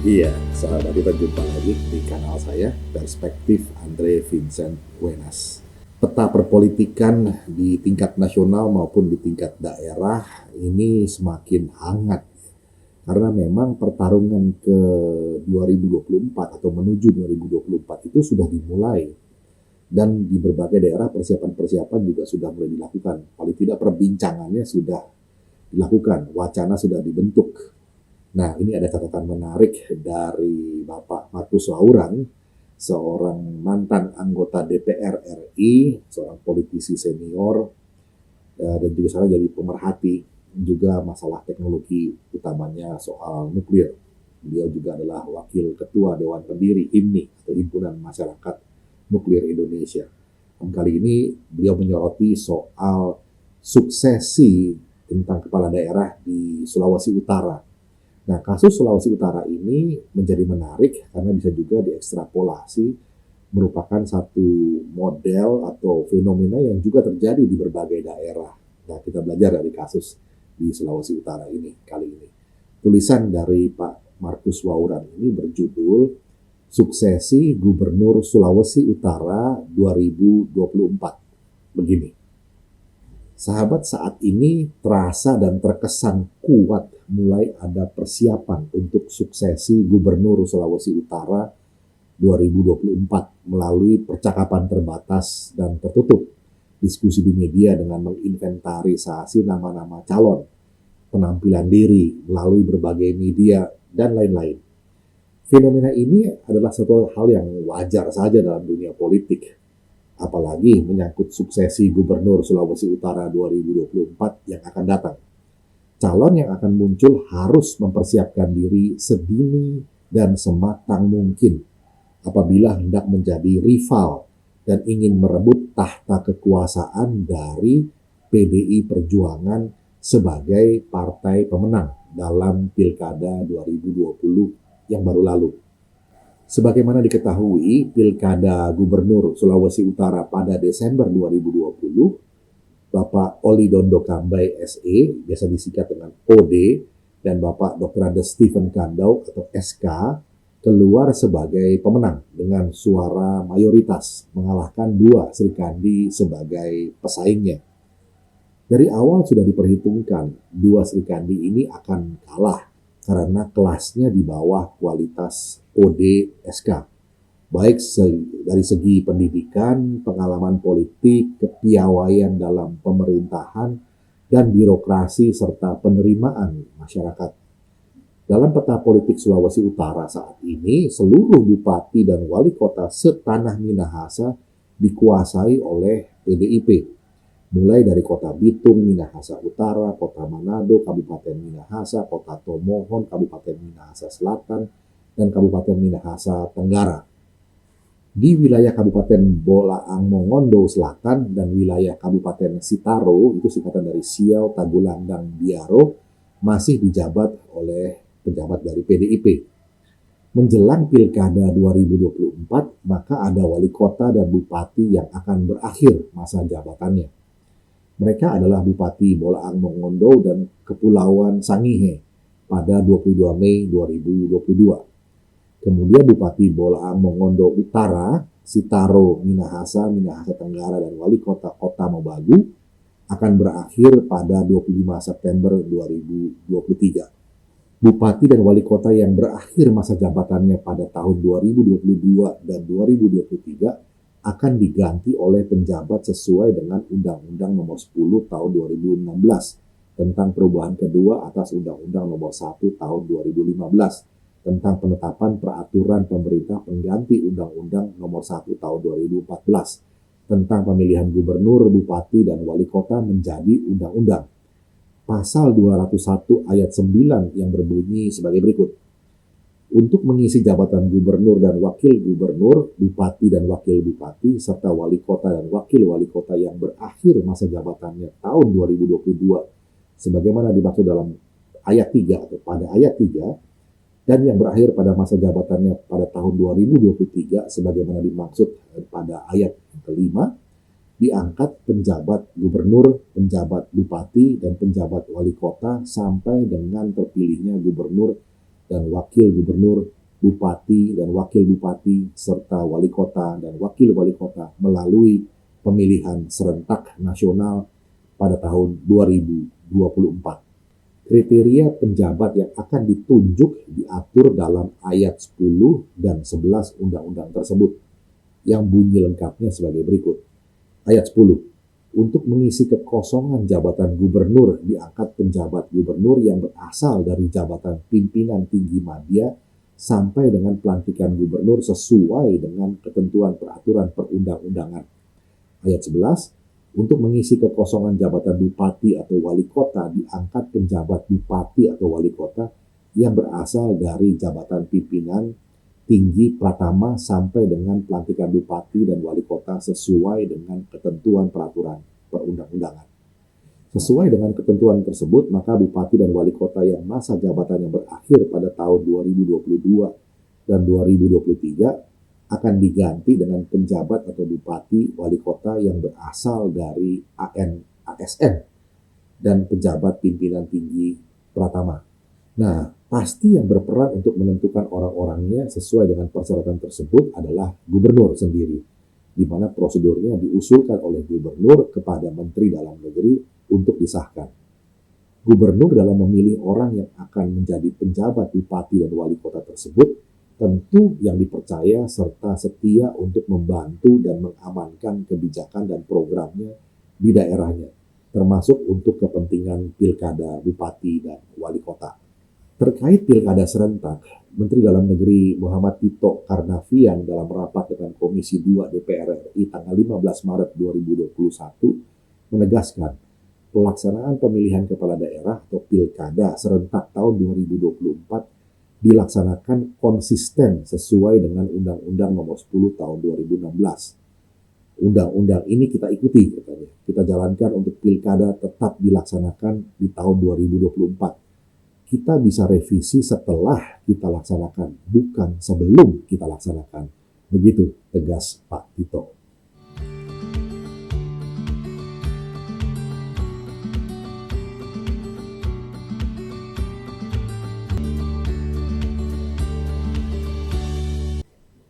Iya, sahabat kita jumpa lagi di kanal saya, Perspektif Andre Vincent Wenas. Peta perpolitikan di tingkat nasional maupun di tingkat daerah ini semakin hangat. Karena memang pertarungan ke 2024 atau menuju 2024 itu sudah dimulai. Dan di berbagai daerah persiapan-persiapan juga sudah mulai dilakukan. Paling tidak perbincangannya sudah dilakukan, wacana sudah dibentuk. Nah, ini ada catatan menarik dari Bapak Markus Laurang, seorang mantan anggota DPR RI, seorang politisi senior, dan juga sekarang jadi pemerhati juga masalah teknologi, utamanya soal nuklir. Beliau juga adalah wakil ketua Dewan Pendiri HIMNI, atau Himpunan Masyarakat Nuklir Indonesia. Dan kali ini beliau menyoroti soal suksesi tentang kepala daerah di Sulawesi Utara. Nah, kasus Sulawesi Utara ini menjadi menarik karena bisa juga diekstrapolasi merupakan satu model atau fenomena yang juga terjadi di berbagai daerah. Nah, kita belajar dari kasus di Sulawesi Utara ini kali ini. Tulisan dari Pak Markus Laurang ini berjudul Suksesi Gubernur Sulawesi Utara 2024. Begini. Sahabat, saat ini terasa dan terkesan kuat mulai ada persiapan untuk suksesi Gubernur Sulawesi Utara 2024 melalui percakapan terbatas dan tertutup, diskusi di media dengan menginventarisasi nama-nama calon, penampilan diri melalui berbagai media, dan lain-lain. Fenomena ini adalah satu hal yang wajar saja dalam dunia politik, apalagi menyangkut suksesi Gubernur Sulawesi Utara 2024 yang akan datang. Calon yang akan muncul harus mempersiapkan diri sedini dan sematang mungkin apabila hendak menjadi rival dan ingin merebut tahta kekuasaan dari PDI Perjuangan sebagai partai pemenang dalam Pilkada 2020 yang baru lalu. Sebagaimana diketahui, Pilkada Gubernur Sulawesi Utara pada Desember 2020, Bapak Oli Dondo Kambai SE, biasa disingkat dengan OD, dan Bapak Dr. Andes Stephen Kandau atau SK, keluar sebagai pemenang dengan suara mayoritas, mengalahkan dua Srikandi sebagai pesaingnya. Dari awal sudah diperhitungkan, dua Srikandi ini akan kalah karena kelasnya di bawah kualitas OD SK. Baik dari segi pendidikan, pengalaman politik, kepiawaian dalam pemerintahan, dan birokrasi serta penerimaan masyarakat. Dalam peta politik Sulawesi Utara saat ini, seluruh bupati dan wali kota setanah Minahasa dikuasai oleh PDIP. Mulai dari Kota Bitung, Minahasa Utara, Kota Manado, Kabupaten Minahasa, Kota Tomohon, Kabupaten Minahasa Selatan, dan Kabupaten Minahasa Tenggara. Di wilayah Kabupaten Bolaang Mongondo Selatan dan wilayah Kabupaten Sitaro, itu singkatan dari Siau, Tagulandang, Biaro, masih dijabat oleh pejabat dari PDIP. Menjelang Pilkada 2024, maka ada wali kota dan bupati yang akan berakhir masa jabatannya. Mereka adalah Bupati Bolaang Mongondo dan Kepulauan Sangihe pada 22 Mei 2022. Kemudian Bupati Bolaang Mongondo Utara, Sitaro Minahasa, Minahasa Tenggara, dan Wali Kota Kota Mobagu akan berakhir pada 25 September 2023. Bupati dan Wali Kota yang berakhir masa jabatannya pada tahun 2022 dan 2023 akan diganti oleh penjabat sesuai dengan Undang-Undang Nomor 10 Tahun 2016 tentang perubahan kedua atas Undang-Undang Nomor 1 Tahun 2015 tentang penetapan peraturan pemerintah pengganti Undang-Undang Nomor 1 Tahun 2014 tentang pemilihan gubernur, bupati, dan wali kota menjadi undang-undang. Pasal 201 ayat 9 yang berbunyi sebagai berikut. Untuk mengisi jabatan gubernur dan wakil gubernur, bupati dan wakil bupati, serta wali kota dan wakil wali kota yang berakhir masa jabatannya tahun 2022, sebagaimana dimaksud dalam ayat 3 atau pada ayat 3, dan yang berakhir pada masa jabatannya pada tahun 2023, sebagaimana dimaksud pada ayat kelima, diangkat penjabat gubernur, penjabat bupati, dan penjabat wali kota sampai dengan terpilihnya gubernur dan wakil gubernur bupati dan wakil bupati, serta wali kota dan wakil wali kota melalui pemilihan serentak nasional pada tahun 2024. Kriteria penjabat yang akan ditunjuk diatur dalam ayat 10 dan 11 undang-undang tersebut, yang bunyi lengkapnya sebagai berikut. Ayat 10. Untuk mengisi kekosongan jabatan gubernur diangkat penjabat gubernur yang berasal dari jabatan pimpinan tinggi media sampai dengan pelantikan gubernur sesuai dengan ketentuan peraturan perundang-undangan. Ayat 11. Untuk mengisi kekosongan jabatan bupati atau wali kota diangkat penjabat bupati atau wali kota yang berasal dari jabatan pimpinan tinggi pratama sampai dengan pelantikan bupati dan wali kota sesuai dengan ketentuan peraturan perundang-undangan. Sesuai dengan ketentuan tersebut, maka bupati dan wali kota yang masa jabatannya berakhir pada tahun 2022 dan 2023 akan diganti dengan penjabat atau bupati wali kota yang berasal dari ASN dan pejabat pimpinan tinggi pratama. Nah, pasti yang berperan untuk menentukan orang-orangnya sesuai dengan persyaratan tersebut adalah gubernur sendiri, di mana prosedurnya diusulkan oleh gubernur kepada Menteri Dalam Negeri untuk disahkan. Gubernur dalam memilih orang yang akan menjadi penjabat bupati dan wali kota tersebut tentu yang dipercaya serta setia untuk membantu dan mengamankan kebijakan dan programnya di daerahnya, termasuk untuk kepentingan pilkada bupati dan wali kota. Terkait pilkada serentak, Menteri Dalam Negeri Muhammad Tito Karnavian dalam rapat dengan Komisi 2 DPR RI tanggal 15 Maret 2021 menegaskan pelaksanaan pemilihan kepala daerah atau pilkada serentak tahun 2024 dilaksanakan konsisten sesuai dengan Undang-Undang Nomor 10 Tahun 2016. Undang-undang ini kita ikuti, katanya. Kita jalankan untuk pilkada tetap dilaksanakan di tahun 2024. Kita bisa revisi setelah kita laksanakan, bukan sebelum kita laksanakan. Begitu tegas Pak Tito.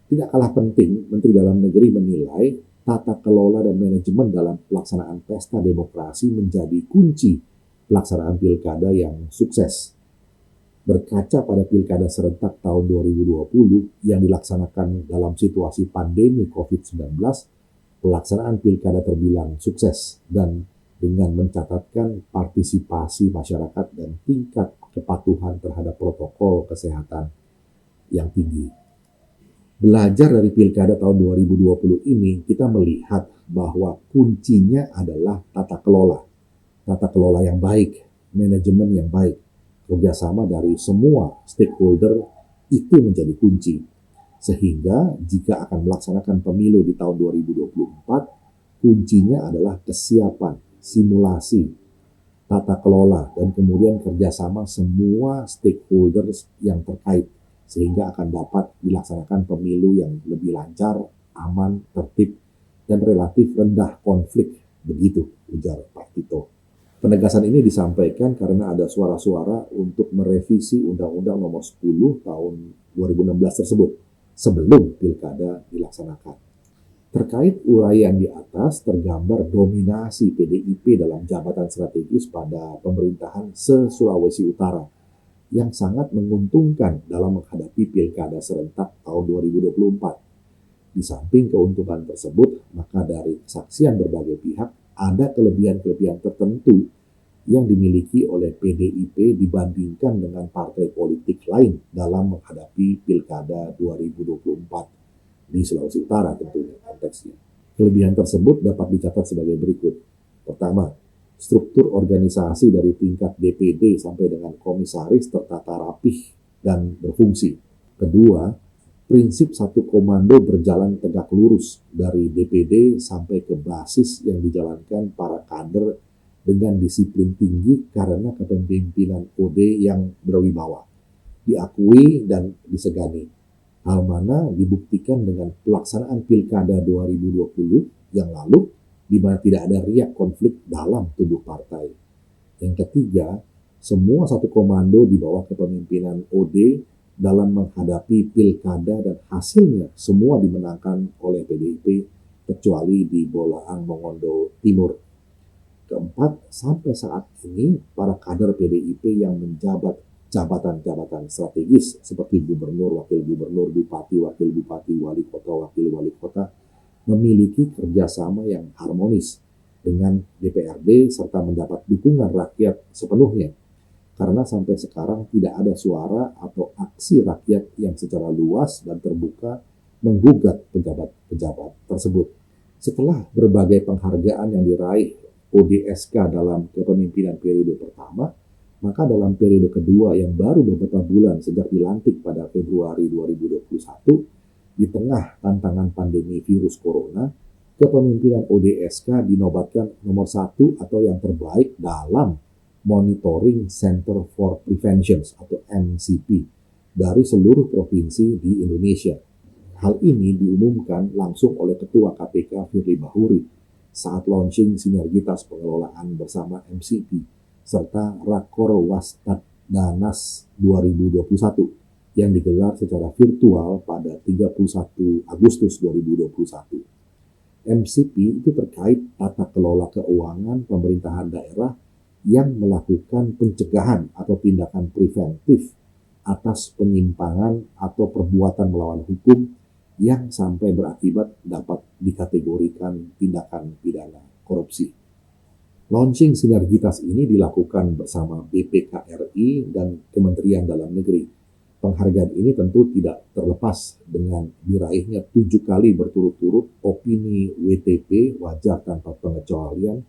Tidak kalah penting, Menteri Dalam Negeri menilai tata kelola dan manajemen dalam pelaksanaan pesta demokrasi menjadi kunci pelaksanaan pilkada yang sukses. Berkaca pada pilkada serentak tahun 2020 yang dilaksanakan dalam situasi pandemi COVID-19, pelaksanaan pilkada terbilang sukses dan dengan mencatatkan partisipasi masyarakat dan tingkat kepatuhan terhadap protokol kesehatan yang tinggi. Belajar dari pilkada tahun 2020 ini, kita melihat bahwa kuncinya adalah tata kelola yang baik, manajemen yang baik, kerjasama dari semua stakeholder itu menjadi kunci. Sehingga jika akan melaksanakan pemilu di tahun 2024, kuncinya adalah kesiapan, simulasi, tata kelola, dan kemudian kerjasama semua stakeholders yang terkait, sehingga akan dapat dilaksanakan pemilu yang lebih lancar, aman, tertib, dan relatif rendah konflik. Begitu ujar Pak Tito. Penegasan ini disampaikan karena ada suara-suara untuk merevisi Undang-Undang Nomor 10 Tahun 2016 tersebut sebelum pilkada dilaksanakan. Terkait uraian di atas, tergambar dominasi PDIP dalam jabatan strategis pada pemerintahan se-Sulawesi Utara yang sangat menguntungkan dalam menghadapi pilkada serentak tahun 2024. Di samping keuntungan tersebut, maka dari kesaksian berbagai pihak, ada kelebihan-kelebihan tertentu yang dimiliki oleh PDIP dibandingkan dengan partai politik lain dalam menghadapi pilkada 2024 di Sulawesi Utara tentunya konteksnya. Kelebihan tersebut dapat dicatat sebagai berikut. Pertama, struktur organisasi dari tingkat DPD sampai dengan komisaris tertata rapih dan berfungsi. Kedua, prinsip satu komando berjalan tegak lurus dari DPD sampai ke basis yang dijalankan para kader dengan disiplin tinggi karena kepemimpinan OD yang berwibawa, diakui dan disegani. Hal mana dibuktikan dengan pelaksanaan Pilkada 2020 yang lalu, di mana tidak ada riak konflik dalam tubuh partai. Yang ketiga, semua satu komando di bawah kepemimpinan OD dalam menghadapi pilkada dan hasilnya semua dimenangkan oleh PDIP kecuali di Bolaang Mongondo Timur. Keempat, sampai saat ini para kader PDIP yang menjabat jabatan-jabatan strategis seperti gubernur, wakil gubernur, bupati, wakil bupati, wali kota, wakil wali kota memiliki kerjasama yang harmonis dengan DPRD serta mendapat dukungan rakyat sepenuhnya. Karena sampai sekarang tidak ada suara atau aksi rakyat yang secara luas dan terbuka menggugat pejabat-pejabat tersebut. Setelah berbagai penghargaan yang diraih ODSK dalam kepemimpinan periode pertama, maka dalam periode kedua yang baru beberapa bulan sejak dilantik pada Februari 2021, di tengah tantangan pandemi virus corona, kepemimpinan ODSK dinobatkan nomor 1 atau yang terbaik dalam Monitoring Center for Prevention atau MCP dari seluruh provinsi di Indonesia. Hal ini diumumkan langsung oleh Ketua KPK Firly Bahuri saat launching sinergitas pengelolaan bersama MCP serta Rakor Wastad Danas 2021 yang digelar secara virtual pada 31 Agustus 2021. MCP itu terkait tata kelola keuangan pemerintahan daerah yang melakukan pencegahan atau tindakan preventif atas penyimpangan atau perbuatan melawan hukum yang sampai berakibat dapat dikategorikan tindakan pidana korupsi. Launching sinergitas ini dilakukan bersama BPKRI dan Kementerian Dalam Negeri. Penghargaan ini tentu tidak terlepas dengan diraihnya 7 kali berturut-turut opini WTP wajar tanpa pengecualian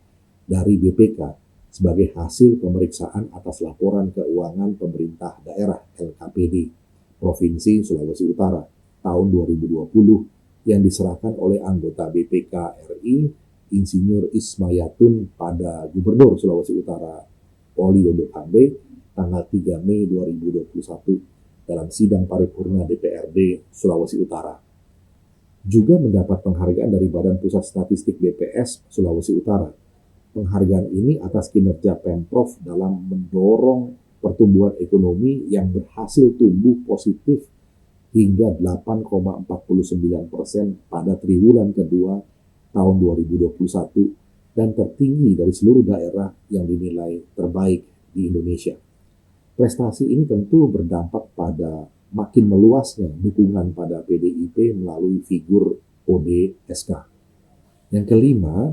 dari BPK sebagai hasil pemeriksaan atas laporan keuangan pemerintah daerah LKPD Provinsi Sulawesi Utara tahun 2020 yang diserahkan oleh anggota BPK RI Insinyur Ismayatun pada Gubernur Sulawesi Utara Oli Dodo Kambe tanggal 3 Mei 2021 dalam sidang paripurna DPRD Sulawesi Utara. Juga mendapat penghargaan dari Badan Pusat Statistik BPS Sulawesi Utara. Penghargaan ini atas kinerja Pemprov dalam mendorong pertumbuhan ekonomi yang berhasil tumbuh positif hingga 8,49% pada triwulan kedua tahun 2021 dan tertinggi dari seluruh daerah yang dinilai terbaik di Indonesia. Prestasi ini tentu berdampak pada makin meluasnya dukungan pada PDIP melalui figur ODSK. Yang kelima,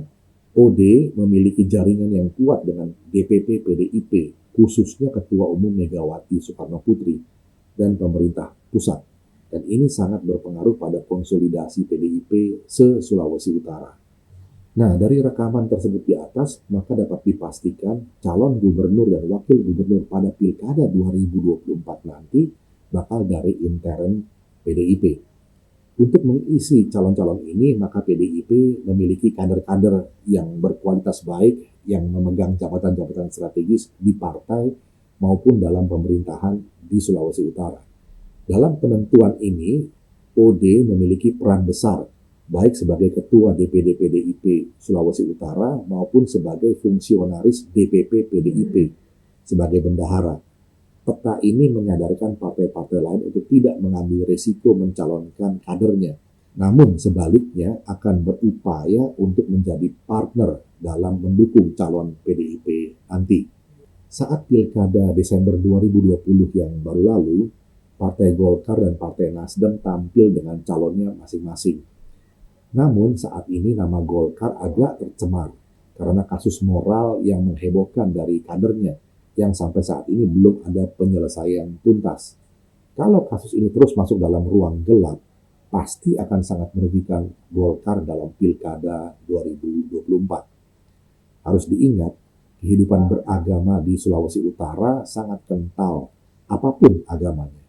OD memiliki jaringan yang kuat dengan DPP PDIP, khususnya Ketua Umum Megawati Soekarno Putri dan pemerintah pusat. Dan ini sangat berpengaruh pada konsolidasi PDIP se-Sulawesi Utara. Nah, dari rekaman tersebut di atas, maka dapat dipastikan calon gubernur dan wakil gubernur pada Pilkada 2024 nanti bakal dari intern PDIP. Untuk mengisi calon-calon ini, maka PDIP memiliki kader-kader yang berkualitas baik, yang memegang jabatan-jabatan strategis di partai maupun dalam pemerintahan di Sulawesi Utara. Dalam penentuan ini, OD memiliki peran besar, baik sebagai Ketua DPD PDIP Sulawesi Utara maupun sebagai fungsionaris DPP PDIP sebagai bendahara. Peta ini menyadarkan partai-partai lain untuk tidak mengambil risiko mencalonkan kadernya, namun sebaliknya akan berupaya untuk menjadi partner dalam mendukung calon PDIP nanti. Saat Pilkada Desember 2020 yang baru lalu, Partai Golkar dan Partai Nasdem tampil dengan calonnya masing-masing. Namun saat ini nama Golkar agak tercemar karena kasus moral yang menghebohkan dari kadernya yang sampai saat ini belum ada penyelesaian tuntas. Kalau kasus ini terus masuk dalam ruang gelap, pasti akan sangat merugikan Golkar dalam Pilkada 2024. Harus diingat, kehidupan beragama di Sulawesi Utara sangat kental, apapun agamanya.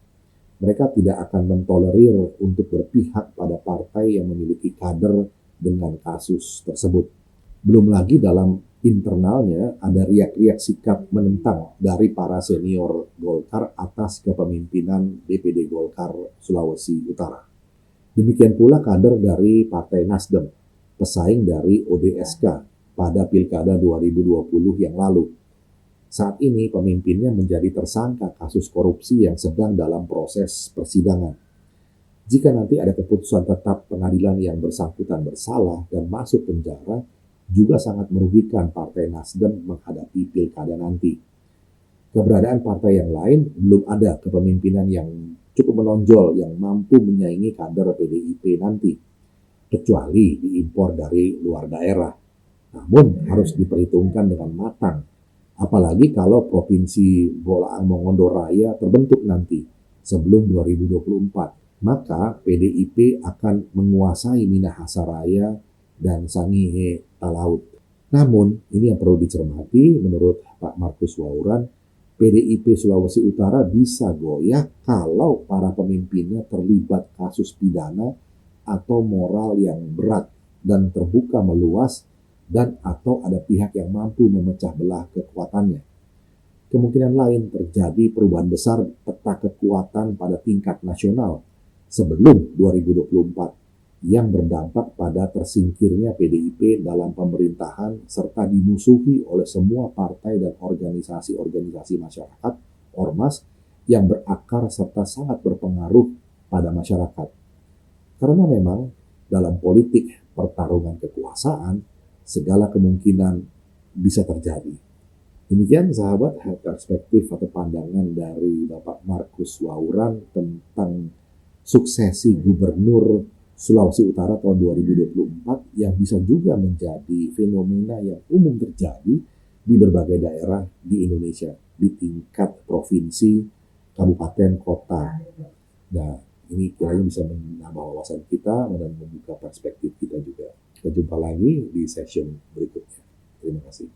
Mereka tidak akan mentolerir untuk berpihak pada partai yang memiliki kader dengan kasus tersebut. Belum lagi dalam internalnya ada riak-riak sikap menentang dari para senior Golkar atas kepemimpinan DPD Golkar Sulawesi Utara. Demikian pula kader dari Partai Nasdem, pesaing dari ODSK pada Pilkada 2020 yang lalu. Saat ini pemimpinnya menjadi tersangka kasus korupsi yang sedang dalam proses persidangan. Jika nanti ada keputusan tetap pengadilan yang bersangkutan bersalah dan masuk penjara, juga sangat merugikan Partai Nasdem menghadapi pilkada nanti. Keberadaan partai yang lain belum ada kepemimpinan yang cukup menonjol yang mampu menyaingi kader PDIP nanti, kecuali diimpor dari luar daerah. Namun harus diperhitungkan dengan matang, apalagi kalau Provinsi Bolaang Mongondo Raya terbentuk nanti sebelum 2024, maka PDIP akan menguasai Minahasa Raya dan Sangihe Talaut. Namun, ini yang perlu dicermati menurut Pak Markus Wauran, PDIP Sulawesi Utara bisa goyah kalau para pemimpinnya terlibat kasus pidana atau moral yang berat dan terbuka meluas, dan atau ada pihak yang mampu memecah belah kekuatannya. Kemungkinan lain terjadi perubahan besar peta kekuatan pada tingkat nasional sebelum 2024 yang berdampak pada tersingkirnya PDIP dalam pemerintahan serta dimusuhi oleh semua partai dan organisasi-organisasi masyarakat, ormas, yang berakar serta sangat berpengaruh pada masyarakat. Karena memang dalam politik pertarungan kekuasaan, segala kemungkinan bisa terjadi. Demikian sahabat perspektif atau pandangan dari Bapak Markus Wauran tentang suksesi Gubernur Sulawesi Utara tahun 2024 yang bisa juga menjadi fenomena yang umum terjadi di berbagai daerah di Indonesia di tingkat provinsi, kabupaten, kota. Nah, ini kiranya bisa menambah wawasan kita dan membuka perspektif kita juga. Kita jumpa lagi di session berikutnya. Terima kasih.